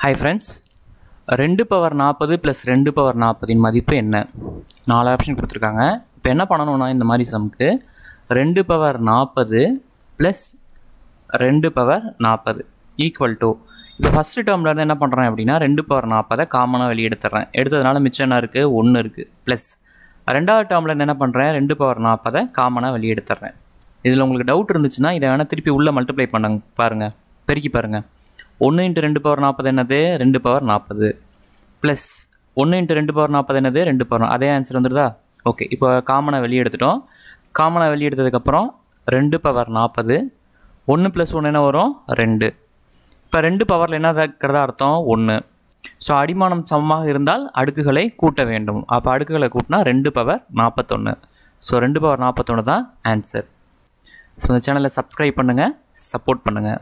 Hi friends, 2 power 40 + 2 power 40 இன் மதிப்பு என்ன? 4 option கொடுத்திருக்காங்க. இப்போ என்ன பண்ணணும்னா இந்த மாதிரி சம்க்கு 2 பவர் 40 + 2 பவர் 40 ஈக்குவல் டு இப்போ ஃபர்ஸ்ட் டேர்ம்ல இருந்து என்ன பண்றேன் அப்படினா 2 பவர் 40 காமனா வெளிய எடுத்துறேன். எடுத்ததனால மிச்சம் என்ன இருக்கு? 1 இருக்கு. ப்ளஸ் ரெண்டாவது டேர்ம்ல என்ன பண்றேன்? 2 பவர் 40 காமனா வெளிய எடுத்துறேன். இதில் உங்களுக்கு டவுட் இருந்துச்சுன்னா இதை வேணா திருப்பி உள்ள மல்டிப்ளை பண்ணுங்க பாருங்க. பெருக்கி பாருங்க. 1 × 2 பவர் 40 என்னது? 2 பவர் 40 ப்ளஸ் 1 × 2 பவர் 40 என்னது? 2 பவர். அதே ஆன்சர் வந்துடுதா? ஓகே, இப்போ காமனாக வெளியே எடுத்துட்டோம். காமனாக வெளியே எடுத்ததுக்கப்புறம் 2 பவர் 40 1 + 1 என்ன வரும்? 2. இப்போ 2 பவரில் என்ன இருக்கிறதா அர்த்தம்? 1. ஸோ அடிமானம் சமமாக இருந்தால் அடுக்குகளை கூட்ட வேண்டும். அப்போ அடுக்குகளை கூட்டினா 2 பவர் 41. ஸோ 2 பவர் 41 தான் ஆன்சர். ஸோ இந்த சேனலை சப்ஸ்கிரைப் பண்ணுங்கள், சப்போர்ட் பண்ணுங்கள்.